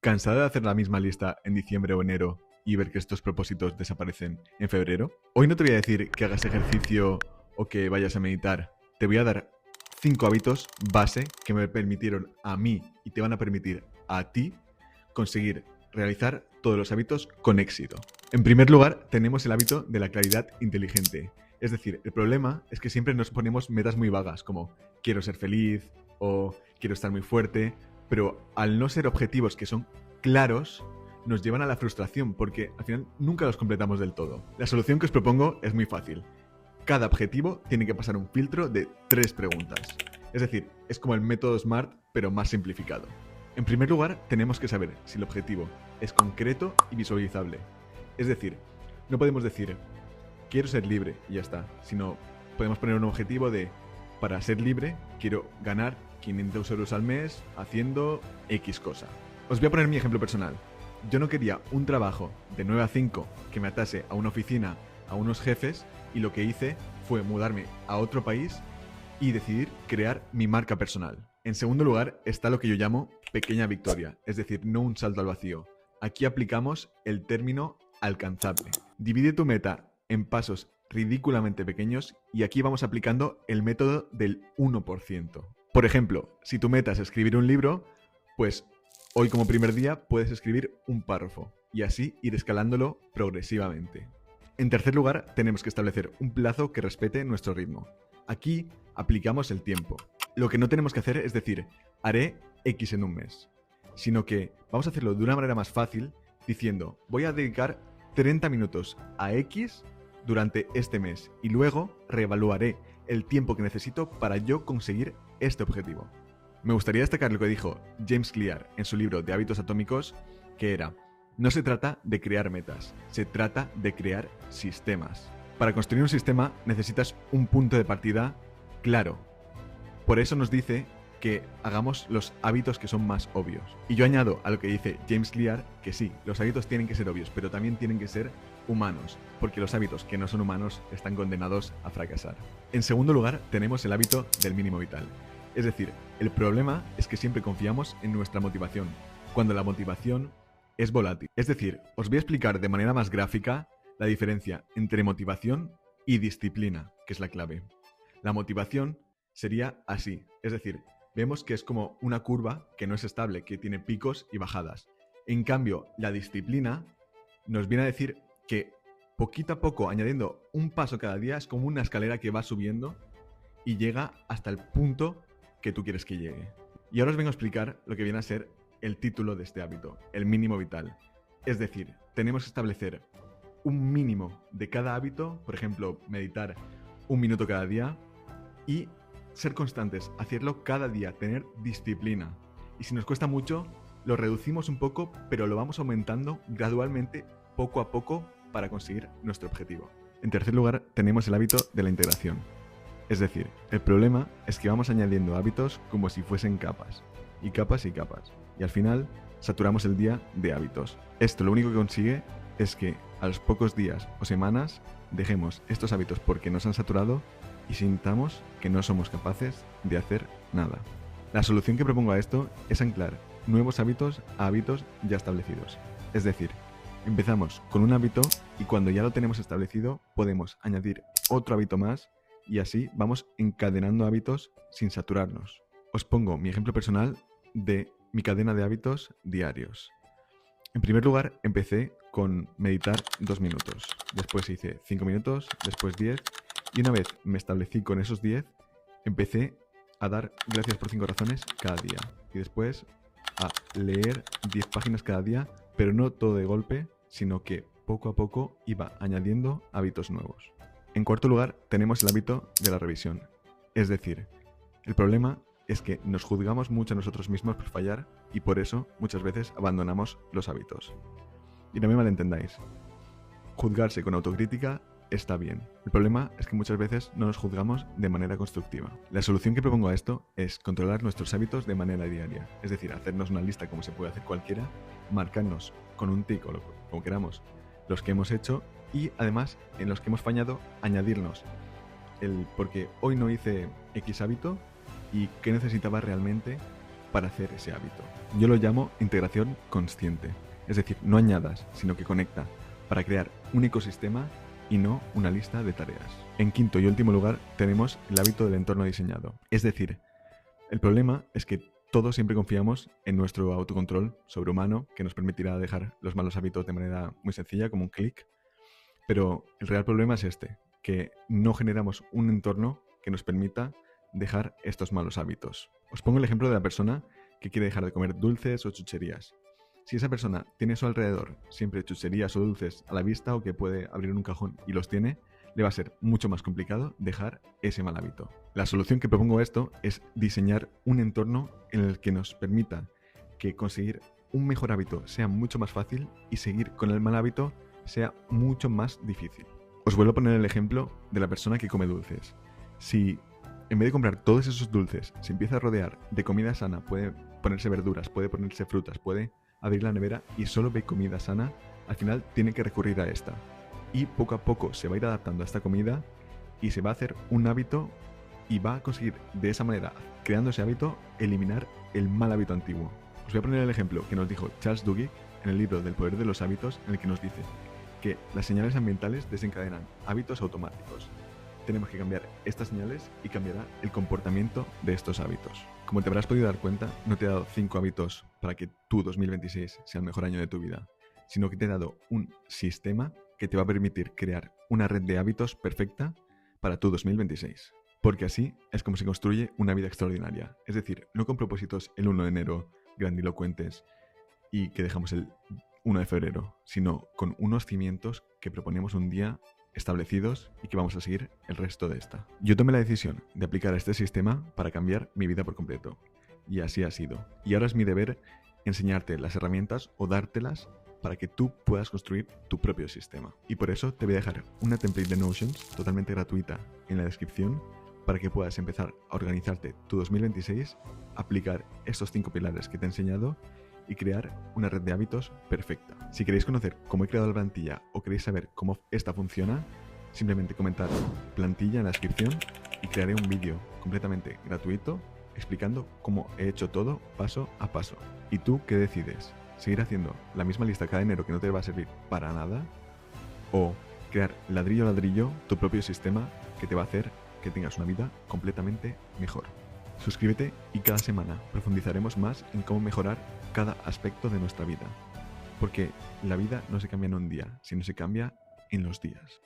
¿Cansado de hacer la misma lista en diciembre o enero y ver que estos propósitos desaparecen en febrero? Hoy no te voy a decir que hagas ejercicio o que vayas a meditar. Te voy a dar 5 hábitos base que me permitieron a mí y te van a permitir a ti conseguir realizar todos los hábitos con éxito. En primer lugar, tenemos el hábito de la claridad inteligente. Es decir, el problema es que siempre nos ponemos metas muy vagas, como quiero ser feliz o quiero estar muy fuerte, pero al no ser objetivos que son claros, nos llevan a la frustración porque al final nunca los completamos del todo. La solución que os propongo es muy fácil. Cada objetivo tiene que pasar un filtro de 3 preguntas. Es decir, es como el método SMART, pero más simplificado. En primer lugar, tenemos que saber si el objetivo es concreto y visualizable. Es decir, no podemos decir, quiero ser libre y ya está, sino podemos poner un objetivo de, para ser libre, quiero ganar 500 euros al mes haciendo X cosa. Os voy a poner mi ejemplo personal. Yo no quería un trabajo de 9 a 5 que me atase a una oficina, a unos jefes, y lo que hice fue mudarme a otro país y decidir crear mi marca personal. En segundo lugar está lo que yo llamo pequeña victoria, es decir, no un salto al vacío. Aquí aplicamos el término alcanzable. Divide tu meta en pasos ridículamente pequeños y aquí vamos aplicando el método del 1%. Por ejemplo, si tu meta es escribir un libro, pues hoy como primer día puedes escribir un párrafo y así ir escalándolo progresivamente. En tercer lugar, tenemos que establecer un plazo que respete nuestro ritmo. Aquí aplicamos el tiempo. Lo que no tenemos que hacer es decir, haré X en un mes, sino que vamos a hacerlo de una manera más fácil diciendo, voy a dedicar 30 minutos a X durante este mes y luego reevaluaré el tiempo que necesito para yo conseguir este objetivo. Me gustaría destacar lo que dijo James Clear en su libro de hábitos atómicos, que era, no se trata de crear metas, se trata de crear sistemas. Para construir un sistema necesitas un punto de partida claro. Por eso nos dice que hagamos los hábitos que son más obvios. Y yo añado a lo que dice James Clear que sí, los hábitos tienen que ser obvios, pero también tienen que ser humanos, porque los hábitos que no son humanos están condenados a fracasar. En segundo lugar, tenemos el hábito del mínimo vital. Es decir, el problema es que siempre confiamos en nuestra motivación, cuando la motivación es volátil. Es decir, os voy a explicar de manera más gráfica la diferencia entre motivación y disciplina, que es la clave. La motivación sería así, es decir, vemos que es como una curva que no es estable, que tiene picos y bajadas. En cambio, la disciplina nos viene a decir que poquito a poco, añadiendo un paso cada día, es como una escalera que va subiendo y llega hasta el punto que tú quieres que llegue. Y ahora os vengo a explicar lo que viene a ser el título de este hábito, el mínimo vital. Es decir, tenemos que establecer un mínimo de cada hábito, por ejemplo, meditar 1 minuto cada día y ser constantes, hacerlo cada día, tener disciplina. Y si nos cuesta mucho, lo reducimos un poco, pero lo vamos aumentando gradualmente, poco a poco, para conseguir nuestro objetivo. En tercer lugar, tenemos el hábito de la integración. Es decir, el problema es que vamos añadiendo hábitos como si fuesen capas, y capas y capas. Y al final, saturamos el día de hábitos. Esto lo único que consigue es que a los pocos días o semanas dejemos estos hábitos porque nos han saturado y sintamos que no somos capaces de hacer nada. La solución que propongo a esto es anclar nuevos hábitos a hábitos ya establecidos. Es decir, empezamos con un hábito y cuando ya lo tenemos establecido podemos añadir otro hábito más y así vamos encadenando hábitos sin saturarnos. Os pongo mi ejemplo personal de mi cadena de hábitos diarios. En primer lugar, empecé con meditar 2 minutos. Después hice 5 minutos, después 10. Y una vez me establecí con esos 10, empecé a dar gracias por 5 razones cada día. Y después a leer 10 páginas cada día, pero no todo de golpe, sino que poco a poco iba añadiendo hábitos nuevos. En cuarto lugar, tenemos el hábito de la revisión. Es decir, el problema es que nos juzgamos mucho a nosotros mismos por fallar y por eso muchas veces abandonamos los hábitos. Y no me malentendáis. Juzgarse con autocrítica está bien. El problema es que muchas veces no nos juzgamos de manera constructiva. La solución que propongo a esto es controlar nuestros hábitos de manera diaria. Es decir, hacernos una lista como se puede hacer cualquiera, marcarnos con un tic o como queramos los que hemos hecho y además en los que hemos fallado añadirnos el porque hoy no hice X hábito y qué necesitaba realmente para hacer ese hábito. Yo lo llamo integración consciente. Es decir, no añadas, sino que conecta para crear un ecosistema y no una lista de tareas. En quinto y último lugar tenemos el hábito del entorno diseñado. Es decir, el problema es que todos siempre confiamos en nuestro autocontrol sobrehumano que nos permitirá dejar los malos hábitos de manera muy sencilla, como un clic. Pero el real problema es este, que no generamos un entorno que nos permita dejar estos malos hábitos. Os pongo el ejemplo de la persona que quiere dejar de comer dulces o chucherías. Si esa persona tiene a su alrededor siempre chucherías o dulces a la vista o que puede abrir un cajón y los tiene, le va a ser mucho más complicado dejar ese mal hábito. La solución que propongo a esto es diseñar un entorno en el que nos permita que conseguir un mejor hábito sea mucho más fácil y seguir con el mal hábito sea mucho más difícil. Os vuelvo a poner el ejemplo de la persona que come dulces. Si en vez de comprar todos esos dulces se empieza a rodear de comida sana, puede ponerse verduras, puede ponerse frutas, puede abrir la nevera y solo ve comida sana, al final tiene que recurrir a esta. Y poco a poco se va a ir adaptando a esta comida y se va a hacer un hábito y va a conseguir de esa manera, creando ese hábito, eliminar el mal hábito antiguo. Os voy a poner el ejemplo que nos dijo Charles Duhigg en el libro Del poder de los hábitos, en el que nos dice que las señales ambientales desencadenan hábitos automáticos. Tenemos que cambiar estas señales y cambiará el comportamiento de estos hábitos. Como te habrás podido dar cuenta, no te he dado 5 hábitos para que tu 2026 sea el mejor año de tu vida, sino que te he dado un sistema que te va a permitir crear una red de hábitos perfecta para tu 2026. Porque así es como se construye una vida extraordinaria. Es decir, no con propósitos el 1 de enero grandilocuentes y que dejamos el 1 de febrero, sino con unos cimientos que proponemos un día establecidos y que vamos a seguir el resto de esta. Yo tomé la decisión de aplicar este sistema para cambiar mi vida por completo. Y así ha sido. Y ahora es mi deber enseñarte las herramientas o dártelas para que tú puedas construir tu propio sistema. Y por eso te voy a dejar una template de Notions totalmente gratuita en la descripción para que puedas empezar a organizarte tu 2026, aplicar estos 5 pilares que te he enseñado y crear una red de hábitos perfecta. Si queréis conocer cómo he creado la plantilla o queréis saber cómo esta funciona, simplemente comentad plantilla en la descripción y crearé un vídeo completamente gratuito explicando cómo he hecho todo paso a paso. ¿Y tú qué decides? ¿Seguir haciendo la misma lista cada enero que no te va a servir para nada? ¿O crear ladrillo a ladrillo tu propio sistema que te va a hacer que tengas una vida completamente mejor? Suscríbete y cada semana profundizaremos más en cómo mejorar cada aspecto de nuestra vida. Porque la vida no se cambia en un día, sino se cambia en los días.